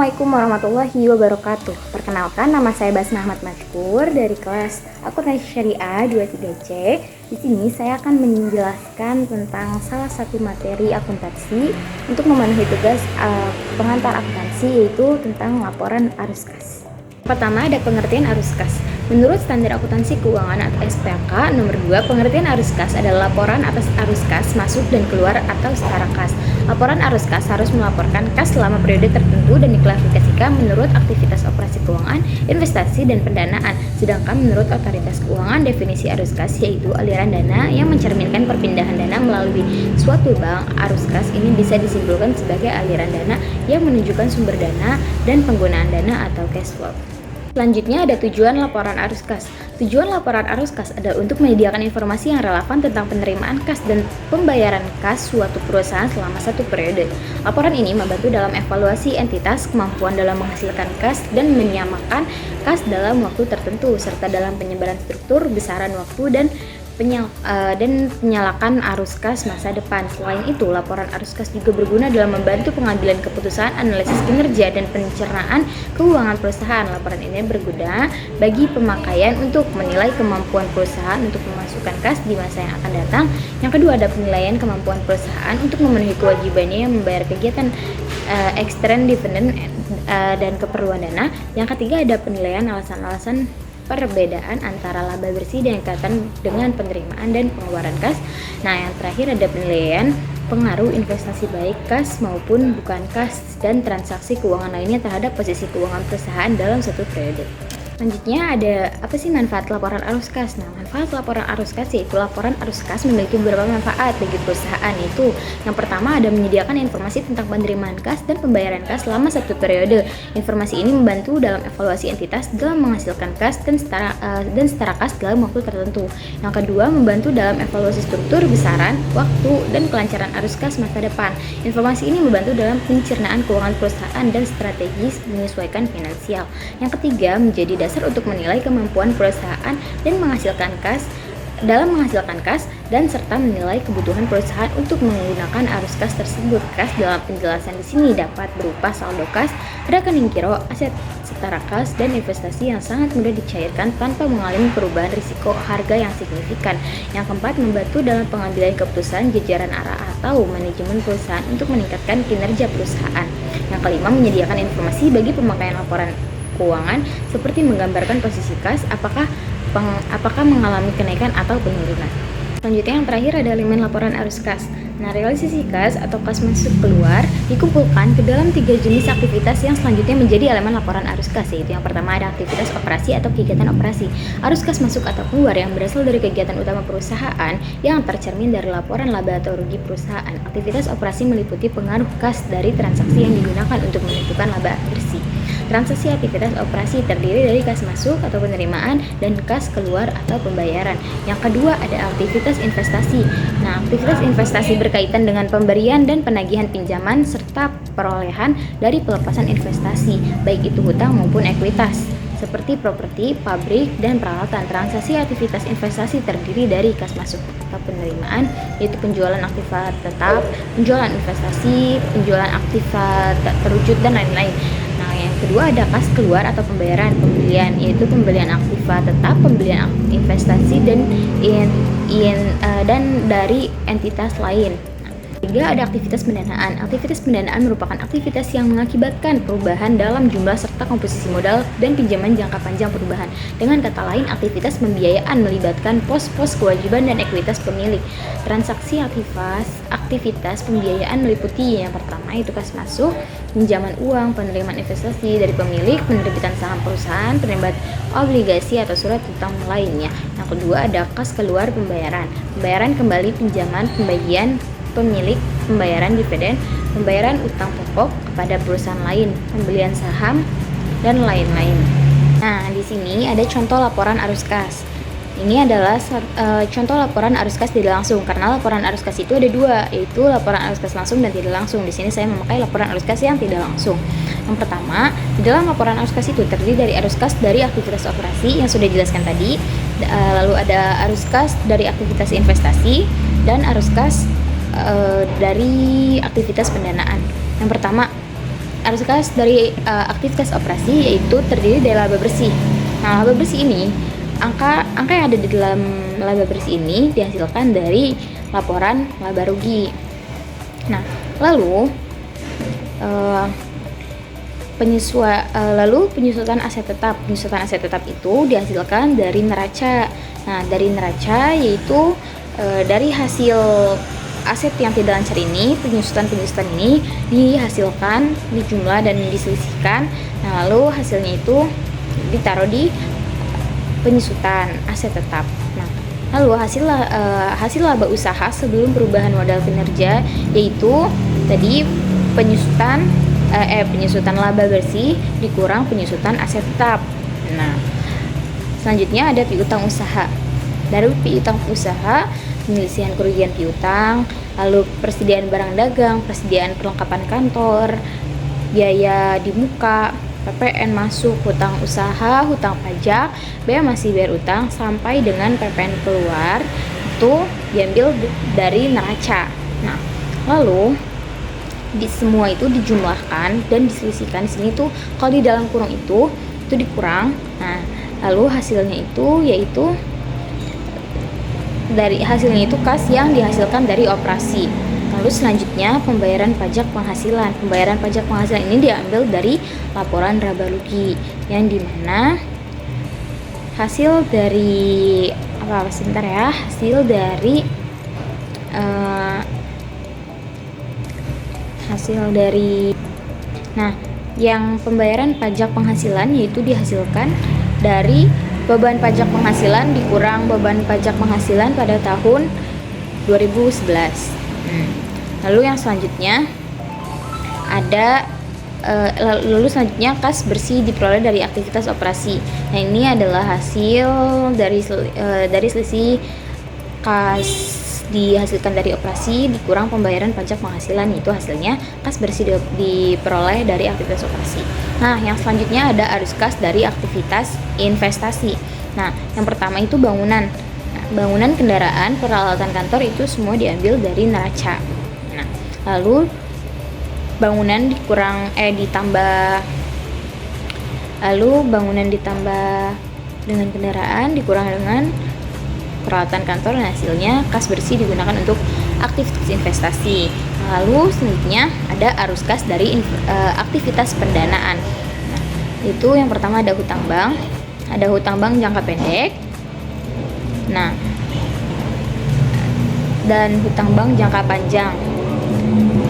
Assalamualaikum warahmatullahi wabarakatuh. Perkenalkan, nama saya Basma Ahmad Mazkur dari kelas Akuntansi Syariah 23C. Di sini saya akan menjelaskan tentang salah satu materi akuntansi untuk memenuhi tugas pengantar akuntansi, yaitu tentang laporan arus kas. Pertama, ada pengertian arus kas. Menurut Standar Akuntansi Keuangan atau SPK nomor 2, pengertian arus kas adalah laporan atas arus kas masuk dan keluar atau setara kas. Laporan arus kas harus melaporkan kas selama periode tertentu dan diklasifikasikan menurut aktivitas operasi keuangan, investasi, dan pendanaan. Sedangkan menurut Otoritas Keuangan, definisi arus kas yaitu aliran dana yang mencerminkan perpindahan dana melalui suatu bank. Arus kas ini bisa disimpulkan sebagai aliran dana yang menunjukkan sumber dana dan penggunaan dana atau cash flow. Selanjutnya ada tujuan laporan arus kas. Tujuan laporan arus kas adalah untuk menyediakan informasi yang relevan tentang penerimaan kas dan pembayaran kas suatu perusahaan selama satu periode. Laporan ini membantu dalam evaluasi entitas, kemampuan dalam menghasilkan kas dan menyamakan kas dalam waktu tertentu, serta dalam penyebaran struktur, besaran waktu, dan penyalakan arus kas masa depan. Selain itu, laporan arus kas juga berguna dalam membantu pengambilan keputusan, analisis kinerja, dan pencernaan keuangan perusahaan. Laporan ini berguna bagi pemakaian untuk menilai kemampuan perusahaan untuk memasukkan kas di masa yang akan datang. Yang kedua, ada penilaian kemampuan perusahaan untuk memenuhi kewajibannya yang membayar kegiatan ekstern, dividen, dan keperluan dana. Yang ketiga, ada penilaian alasan-alasan perbedaan antara laba bersih dan kaitan dengan penerimaan dan pengeluaran kas. Nah, yang terakhir ada penilaian pengaruh investasi baik kas maupun bukan kas dan transaksi keuangan lainnya terhadap posisi keuangan perusahaan dalam satu periode. Selanjutnya ada apa sih manfaat laporan arus kas? Nah, manfaat laporan arus kas yaitu laporan arus kas memiliki beberapa manfaat bagi perusahaan, yaitu yang pertama ada menyediakan informasi tentang penerimaan kas dan pembayaran kas selama satu periode. Informasi ini membantu dalam evaluasi entitas dalam menghasilkan kas dan setara kas dalam waktu tertentu. Yang kedua, membantu dalam evaluasi struktur, besaran, waktu, dan kelancaran arus kas masa depan. Informasi ini membantu dalam pencernaan keuangan perusahaan dan strategis menyesuaikan finansial. Yang ketiga, menjadi dasar untuk menilai kemampuan perusahaan dan menghasilkan kas dan serta menilai kebutuhan perusahaan untuk menggunakan arus kas tersebut. Kas dalam penjelasan di sini dapat berupa saldo kas, rekening giro, aset setara kas, dan investasi yang sangat mudah dicairkan tanpa mengalami perubahan risiko harga yang signifikan. Yang keempat, membantu dalam pengambilan keputusan jajaran arah atau manajemen perusahaan untuk meningkatkan kinerja perusahaan. Yang kelima, menyediakan informasi bagi pemakaian laporan keuangan seperti menggambarkan posisi kas, apakah mengalami kenaikan atau penurunan. Selanjutnya yang terakhir ada elemen laporan arus kas. Nah, realisasi kas atau kas masuk keluar dikumpulkan ke dalam 3 jenis aktivitas yang selanjutnya menjadi elemen laporan arus kas, yaitu yang pertama ada aktivitas operasi atau kegiatan operasi. Arus kas masuk atau keluar yang berasal dari kegiatan utama perusahaan yang tercermin dari laporan laba atau rugi perusahaan. Aktivitas operasi meliputi pengaruh kas dari transaksi yang digunakan untuk menentukan laba bersih. Transaksi aktivitas operasi terdiri dari kas masuk atau penerimaan dan kas keluar atau pembayaran. Yang kedua ada aktivitas investasi. Nah, aktivitas investasi berkaitan dengan pemberian dan penagihan pinjaman serta perolehan dari pelepasan investasi, baik itu hutang maupun ekuitas, seperti properti, pabrik, dan peralatan. Transaksi aktivitas investasi terdiri dari kas masuk atau penerimaan, yaitu penjualan aktiva tetap, penjualan investasi, penjualan aktiva tak terwujud, dan lain-lain. Nah, yang kedua ada kas keluar atau pembayaran pembelian, yaitu pembelian aktiva tetap, pembelian investasi, dan dari entitas lain. Ketiga ada aktivitas pendanaan. Aktivitas pendanaan merupakan aktivitas yang mengakibatkan perubahan dalam jumlah serta komposisi modal dan pinjaman jangka panjang perubahan. Dengan kata lain, aktivitas pembiayaan melibatkan pos-pos kewajiban dan ekuitas pemilik. Transaksi aktivitas pembiayaan meliputi yang pertama itu kas masuk, pinjaman uang, penerimaan investasi dari pemilik, penerbitan saham perusahaan, penerimaan obligasi atau surat utang lainnya. Yang kedua ada kas keluar pembayaran. Pembayaran kembali pinjaman pembagian pemilik, pembayaran dividen, pembayaran utang pokok kepada perusahaan lain, pembelian saham, dan lain-lain. Nah, di sini ada contoh laporan arus kas. Ini adalah contoh laporan arus kas tidak langsung, karena laporan arus kas itu ada dua, yaitu laporan arus kas langsung dan tidak langsung. Di sini saya memakai laporan arus kas yang tidak langsung. Yang pertama, di dalam laporan arus kas itu terdiri dari arus kas dari aktivitas operasi yang sudah dijelaskan tadi, lalu ada arus kas dari aktivitas investasi, dan arus kas dari aktivitas pendanaan. Yang pertama, arus kas dari aktivitas operasi yaitu terdiri dari laba bersih. Nah, laba bersih ini angka yang ada di dalam laba bersih ini dihasilkan dari laporan laba rugi. Nah, lalu penyusutan aset tetap. Penyusutan aset tetap itu dihasilkan dari neraca. Nah, dari neraca yaitu dari hasil aset yang tidak lancar ini, penyusutan ini dihasilkan, dijumlah dan diselisihkan. Nah, lalu hasilnya itu ditaruh di penyusutan aset tetap. Nah, lalu hasil laba usaha sebelum perubahan modal kinerja yaitu tadi penyusutan laba bersih dikurang penyusutan aset tetap. Nah, selanjutnya ada piutang usaha. Dari piutang usaha, penyelesaian kerugian piutang, lalu persediaan barang dagang, persediaan perlengkapan kantor, biaya di muka, PPN masuk, hutang usaha, hutang pajak, bea masih bayar utang, sampai dengan PPN keluar, itu diambil dari neraca. Nah, lalu di semua itu dijumlahkan dan diselisihkan. Di sini tuh kalau di dalam kurung itu dikurang. Nah, lalu hasilnya itu yaitu kas yang dihasilkan dari operasi. Lalu selanjutnya pembayaran pajak penghasilan. Pembayaran pajak penghasilan ini diambil dari laporan laba rugi yang dimana hasil dari yang pembayaran pajak penghasilan yaitu dihasilkan dari beban pajak penghasilan dikurang beban pajak penghasilan pada tahun 2011. Lalu yang selanjutnya kas bersih diperoleh dari aktivitas operasi. Nah, ini adalah hasil dari selisih kas dihasilkan dari operasi dikurang pembayaran pajak penghasilan, itu hasilnya kas bersih diperoleh dari aktivitas operasi. Nah, yang selanjutnya ada arus kas dari aktivitas investasi. Nah, yang pertama itu bangunan. Nah, bangunan, kendaraan, peralatan kantor itu semua diambil dari neraca. Nah, lalu bangunan ditambah dengan kendaraan dikurang dengan peralatan kantor, dan hasilnya kas bersih digunakan untuk aktivitas investasi. Lalu selanjutnya ada arus kas dari aktivitas pendanaan. Nah, itu yang pertama ada hutang bank jangka pendek. Nah, dan hutang bank jangka panjang.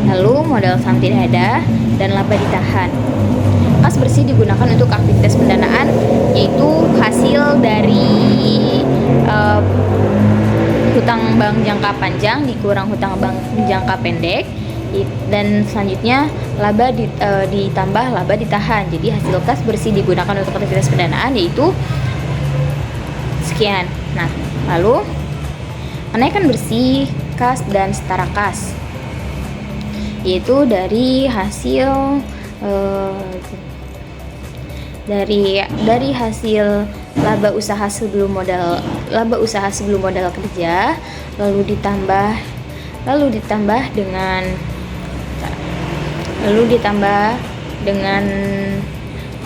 Lalu modal saham tidak ada dan laba ditahan. Kas bersih digunakan untuk aktivitas pendanaan yaitu hasil dari hutang bank jangka panjang dikurang hutang bank jangka pendek, dan selanjutnya laba ditambah laba ditahan. Jadi hasil kas bersih digunakan untuk aktivitas pendanaan yaitu sekian. Nah, lalu kenaikan bersih kas dan setara kas yaitu dari hasil hasil laba usaha sebelum modal kerja, lalu ditambah dengan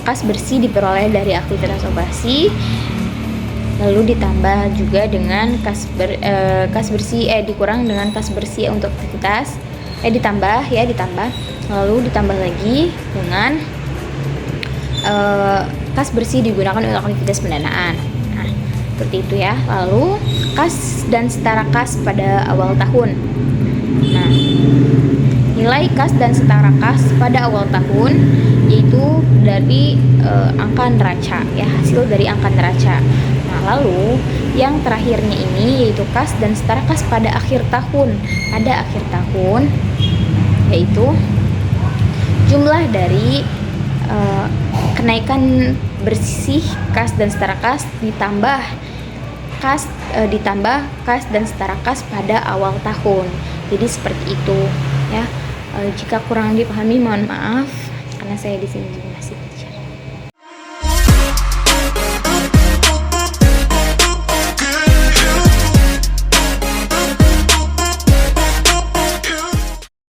kas bersih diperoleh dari aktivitas operasi, lalu ditambah juga dengan dikurang dengan kas bersih untuk aktivitas ditambah, lalu ditambah lagi dengan kas bersih digunakan untuk aktivitas pendanaan. Nah, seperti itu ya. Lalu kas dan setara kas pada awal tahun. Nah, nilai kas dan setara kas pada awal tahun yaitu dari angka neraca ya, hasil dari angka neraca. Nah, lalu yang terakhirnya ini yaitu kas dan setara kas pada akhir tahun. Pada akhir tahun yaitu jumlah dari kenaikan bersih kas dan setara kas ditambah kas dan setara kas pada awal tahun. Jadi seperti itu ya. Jika kurang dipahami mohon maaf karena saya di sini juga